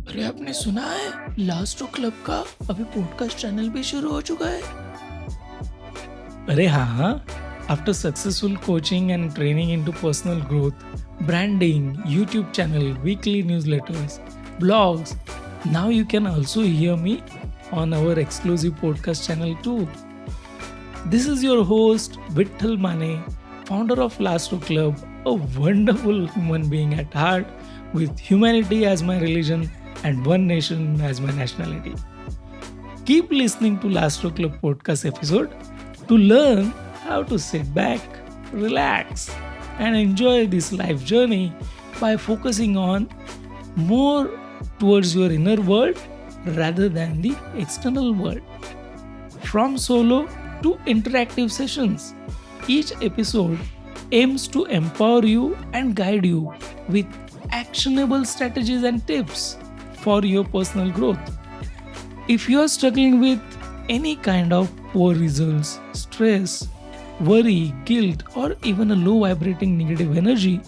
अरे आपने सुना है लास्टो क्लब का अभी पॉडकास्ट चैनल भी शुरू हो चुका है। अरे हाँ, after successful coaching and training into personal growth, branding, YouTube channel, weekly newsletters, blogs, now you can also hear me on our exclusive podcast channel too. This is your host Vitthal Mane, founder of Lastro Club, a wonderful human being at heart with humanity as my religion and one nation as my nationality. Keep listening to Lastro Club podcast episode to learn how to sit back, relax, and enjoy this life journey by focusing on more towards your inner world rather than the external world. From solo to interactive sessions, each episode aims to empower you and guide you with actionable strategies and tips for your personal growth. If you are struggling with any kind of poor results, stress, worry, guilt, or even a low vibrating negative energy,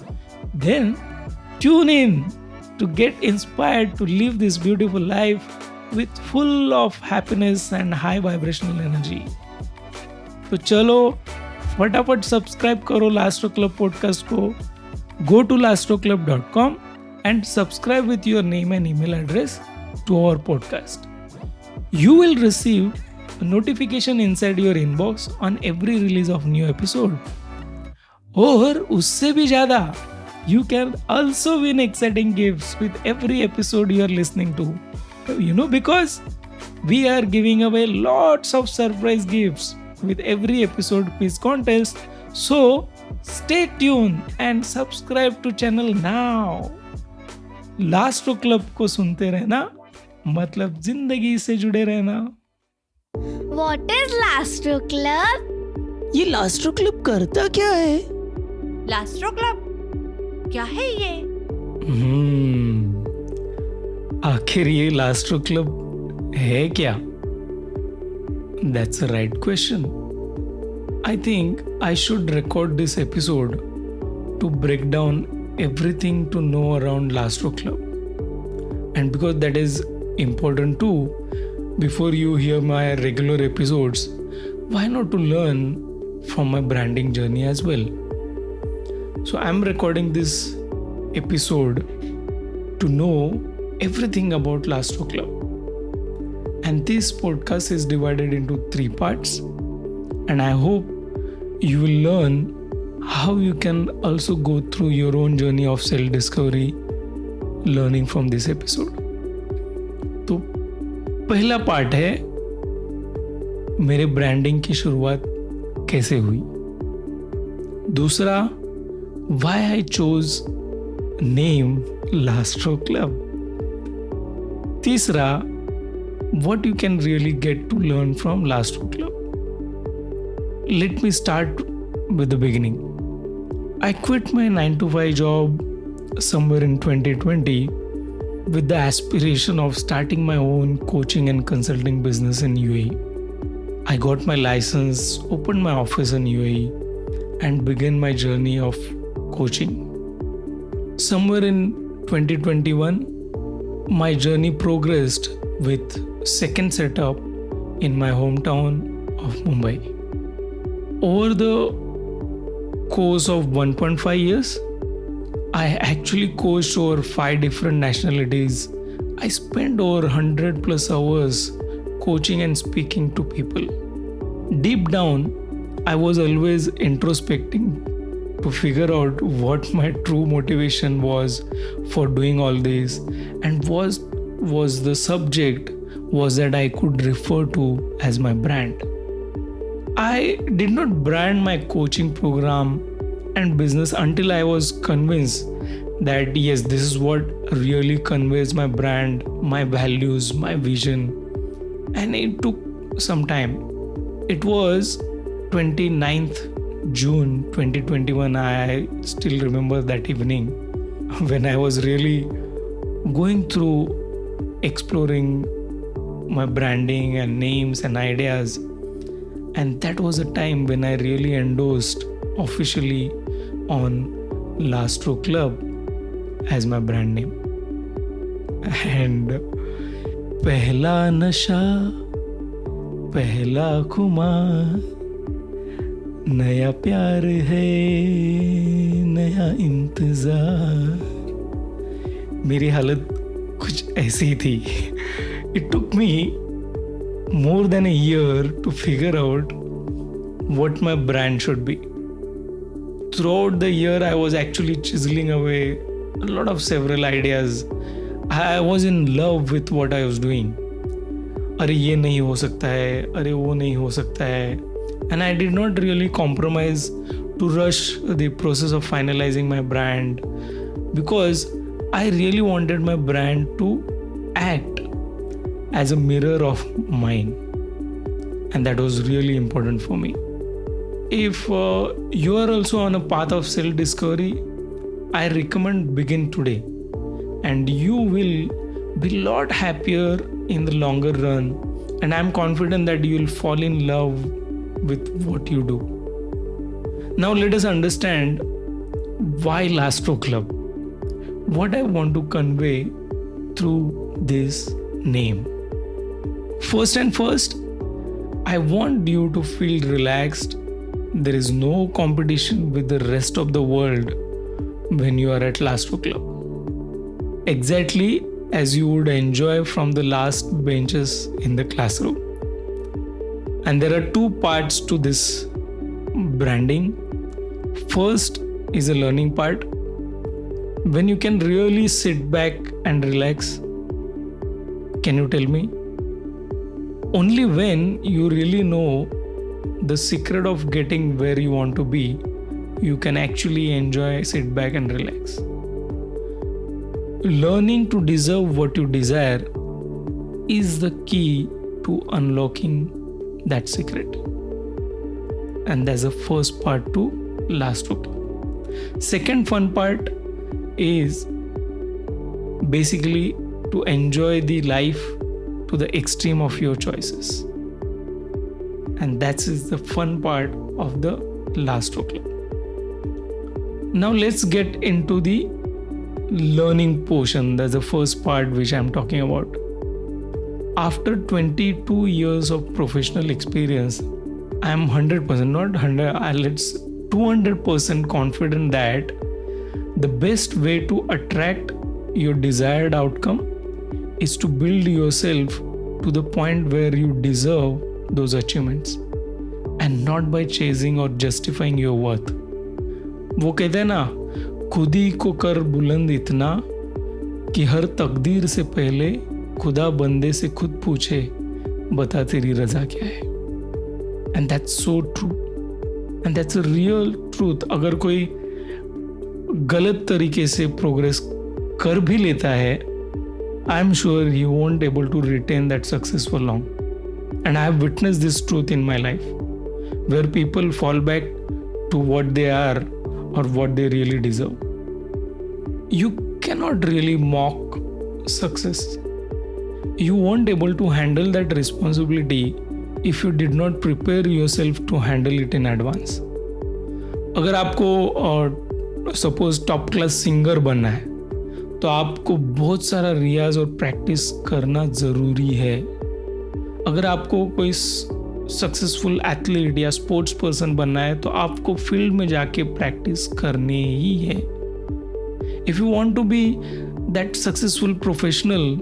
then tune in to get inspired to live this beautiful life with full of happiness and high vibrational energy. तो चलो फटाफट subscribe करो लास्ट्रो club podcast को. Go to lastroclub.com and subscribe with your name and email address to our podcast. You will receive a notification inside your inbox on every release of new episode. और उससे भी ज़्यादा, you can also win exciting gifts with every episode you are listening to. Because we are giving away lots of surprise gifts with every episode quiz contest. So stay tuned and subscribe to channel now. लास्ट्रो club को सुनते रहना मतलब जिंदगी से जुड़े रहना. What is Lastro Club? ये लास्टो क्लब करता क्या है? लास्ट्रो क्लब क्या है ये? आखिर ये लास्ट्रो क्लब है क्या? That's a right question. I think I should record this episode to break down everything to know around Lastro Club. And because that is important too, before you hear my regular episodes, why not to learn from my branding journey as well? So I'm recording this episode to know everything about Lastro Club. And this podcast is divided into 3 parts, and I hope you will learn how you can also go through your own journey of self-discovery learning from this episode. तो पहला part है मेरे branding की शुरुआत कैसे हुई. दूसरा, why I chose name Lastro Club. तीसरा, what you can really get to learn from Lastro Club. Let me start with the beginning. I quit my 9 to 5 job somewhere in 2020 with the aspiration of starting my own coaching and consulting business in UAE. I got my license, opened my office in UAE, and began my journey of coaching. Somewhere in 2021, my journey progressed with second setup in my hometown of Mumbai. Over the course of 1.5 years, I actually coached over 5 different nationalities. I spent over 100 plus hours coaching and speaking to people. Deep down, I was always introspecting to figure out what my true motivation was for doing all this, and was the subject was that I could refer to as my brand. I did not brand my coaching program and business until I was convinced that yes, this is what really conveys my brand, my values, my vision. And it took some time. It was 29th June 2021. I still remember that evening when I was really going through exploring my branding and names and ideas. And that was a time when I really endorsed officially on Lastro Club as my brand name. And पहला नशा, पहला खुमार, नया प्यार है, नया इंतजार. मेरी हालत कुछ ऐसी थी. It took me more than a year to figure out what my brand should be. Throughout the year, I was actually chiseling away a lot of several ideas. I was in love with what I was doing. अरे ये नहीं हो सकता है, अरे वो नहीं हो सकता है. And I did not really compromise to rush the process of finalizing my brand, because I really wanted my brand to act as a mirror of mine, and that was really important for me. If you are also on a path of self-discovery, I recommend begin today, and you will be a lot happier in the longer run, and I'm confident that you will fall in love with what you do. Now let us understand why Lastro Club. What I want to convey through this name. First and first, I want you to feel relaxed. There is no competition with the rest of the world when you are at Lastro Club. Exactly as you would enjoy from the last benches in the classroom. And there are two parts to this branding. First is a learning part, when you can really sit back and relax. Can you tell me? Only when you really know the secret of getting where you want to be, you can actually enjoy, sit back and relax. Learning to deserve what you desire is the key to unlocking that secret. And that's the first part to Lastro Club. Second fun part is basically to enjoy the life to the extreme of your choices. And that is the fun part of the Lastro Club. Now let's get into the learning portion. That's the first part which I'm talking about. After 22 years of professional experience, I'm 100%, not 100, let's 200% confident that the best way to attract your desired outcome is to build yourself to the point where you deserve those achievements, and not by chasing or justifying your worth. वो कहते हैं ना, खुद ही को कर बुलंद इतना कि हर तकदीर से पहले खुदा बंदे से खुद पूछे बता तेरी रजा क्या है. And that's so true. And that's a real truth. अगर कोई गलत तरीके से प्रोग्रेस कर भी लेता है, I am sure he won't able to retain that success for long. And I have witnessed this truth in my life, where people fall back to what they are or what they really deserve. You cannot really mock success. You won't able to handle that responsibility if you did not prepare yourself to handle it in advance. अगर आपको suppose top class singer बनना है, तो आपको बहुत सारा रियाज और practice करना ज़रूरी है. अगर आपको कोई सक्सेसफुल एथलीट या स्पोर्ट्स पर्सन बनना है, तो आपको फील्ड में जाके प्रैक्टिस करनी ही है. If you want to be that successful professional,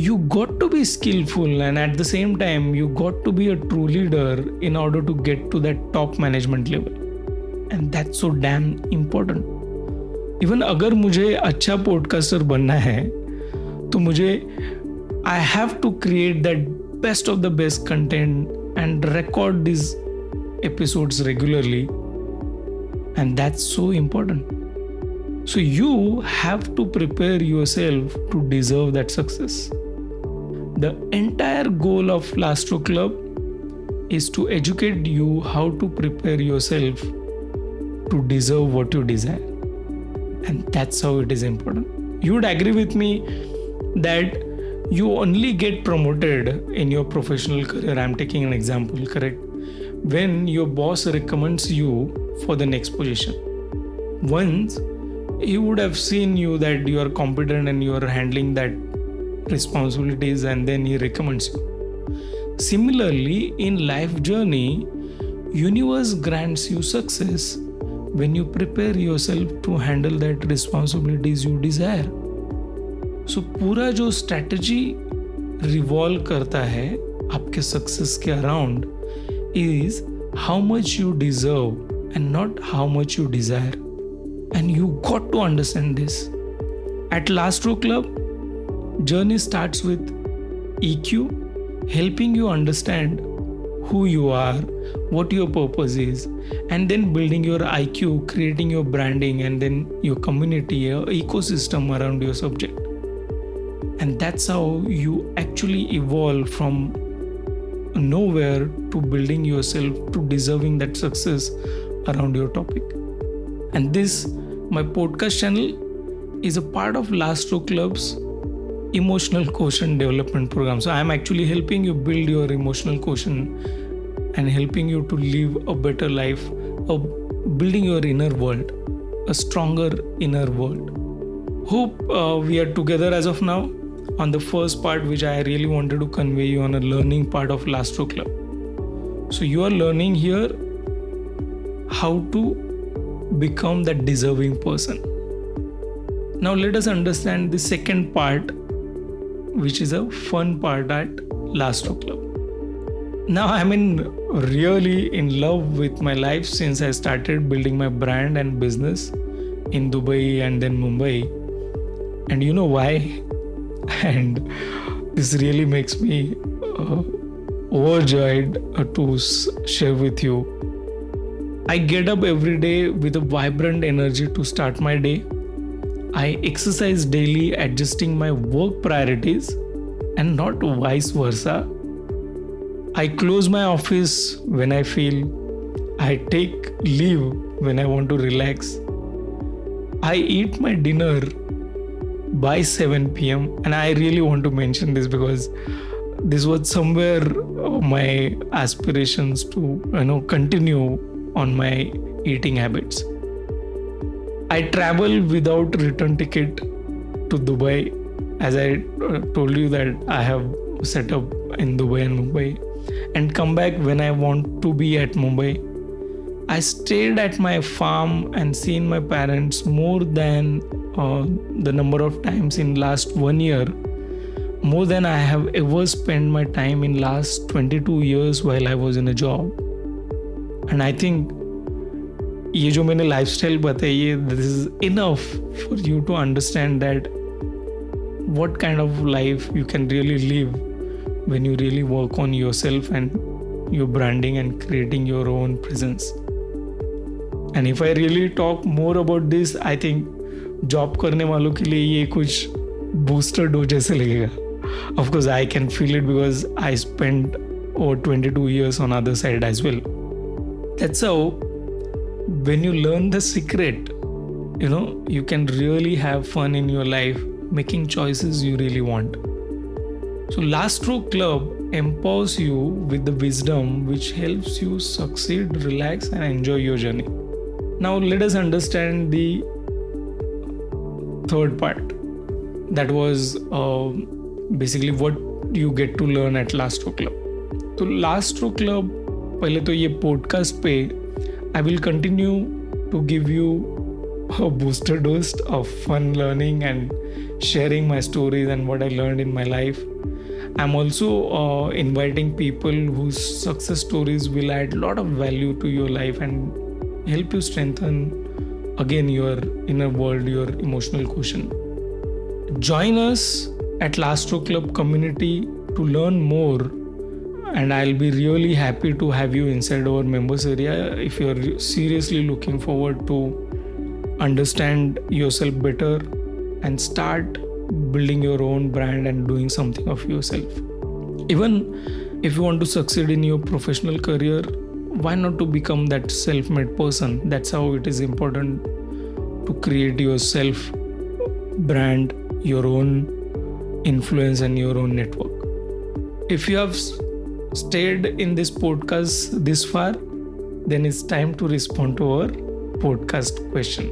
you got to be skillful, and at the same time you got to be a true leader in order to get to that top management level. And that's so damn important. Even अगर मुझे अच्छा podcaster बनना है, तो मुझे I have to create that best of the best content and record these episodes regularly, and that's so important. So you have to prepare yourself to deserve that success. The entire goal of Lastro Club is to educate you how to prepare yourself to deserve what you desire. And that's how it is important. You would agree with me that you only get promoted in your professional career. I'm taking an example, correct? When your boss recommends you for the next position. Once he would have seen you that you are competent and you are handling that responsibilities, and then he recommends you. Similarly, in life journey, universe grants you success when you prepare yourself to handle that responsibilities you desire. So पूरा जो strategy revolve करता है आपके success के around is how much you deserve and not how much you desire. And you got to understand this. At Lastro Club, journey starts with EQ, helping you understand who you are, what your purpose is, and then building your IQ, creating your branding, and then your community, your ecosystem around your subject. And that's how you actually evolve from nowhere to building yourself to deserving that success around your topic. And this, my podcast channel, is a part of Lastro Club's emotional quotient development program. So I am actually helping you build your emotional quotient and helping you to live a better life, building your inner world, a stronger inner world. Hope we are together as of now on the first part, which I really wanted to convey you on a learning part of Lastro Club. So you are learning here how to become that deserving person. Now let us understand the second part, which is a fun part at Lastro Club. Now I'm really in love with my life since I started building my brand and business in Dubai and then Mumbai. And you know why? And this really makes me overjoyed to share with you. I get up every day with a vibrant energy to start my day. I exercise daily, adjusting my work priorities and not vice versa. I close my office when I feel. I take leave when I want to relax. I eat my dinner by 7 p.m. and I really want to mention this because this was somewhere my aspirations to continue on my eating habits. I travel without return ticket to Dubai, as I told you that I have set up in Dubai and Mumbai, and come back when I want to be at Mumbai. I stayed at my farm and seen my parents more than the number of times in last 1 year, more than I have ever spent my time in last 22 years while I was in a job. And I think ये जो मैंने lifestyle बताई है, this is enough for you to understand that what kind of life you can really live when you really work on yourself and your branding and creating your own presence. And if I really talk more about this, I think job करने वालों के लिए ये कुछ booster dose जैसे लगेगा. Of course, I can feel it because I spent over 22 years on other side as well. That's how when you learn the secret, you can really have fun in your life, making choices you really want. So Lastro Club empowers you with the wisdom which helps you succeed, relax, and enjoy your journey. Now let us understand the third part. That was basically what you get to learn at Lastro Club. तो Lastro Club पहले तो ये podcast पे I will continue to give you a booster dose of fun learning and sharing my stories and what I learned in my life. I'm also inviting people whose success stories will add a lot of value to your life and help you strengthen again your inner world, your emotional quotient. Join us at Lastro Club community to learn more, and I'll be really happy to have you inside our members area if you're seriously looking forward to understand yourself better and start building your own brand and doing something of yourself. Even if you want to succeed in your professional career, why not to become that self-made person? That's how it is important to create your self brand, your own influence and your own network. If you have stayed in this podcast this far, then it's time to respond to our podcast question.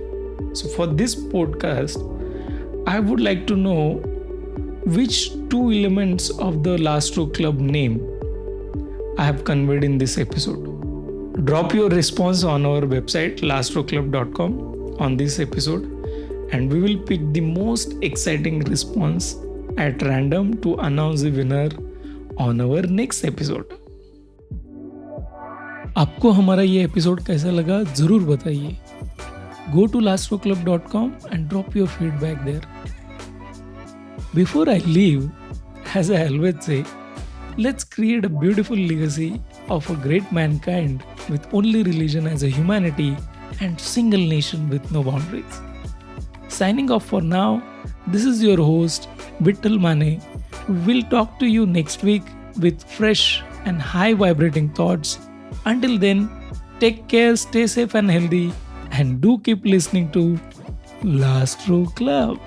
So for this podcast, I would like to know which two elements of the Last Stroke Club name I have conveyed in this episode. Drop your response on our website laststrokeclub.com on this episode, and we will pick the most exciting response at random to announce the winner on our next episode. आपको हमारा ये episode कैसा लगा ज़रूर बताइए. Go to laststrokeclub.com and drop your feedback there. Before I leave, as I always say, let's create a beautiful legacy of a great mankind with only religion as a humanity and single nation with no boundaries. Signing off for now, this is your host, Vittal Mane. We'll talk to you next week with fresh and high vibrating thoughts. Until then, take care, stay safe and healthy, and do keep listening to Last Stroke Club.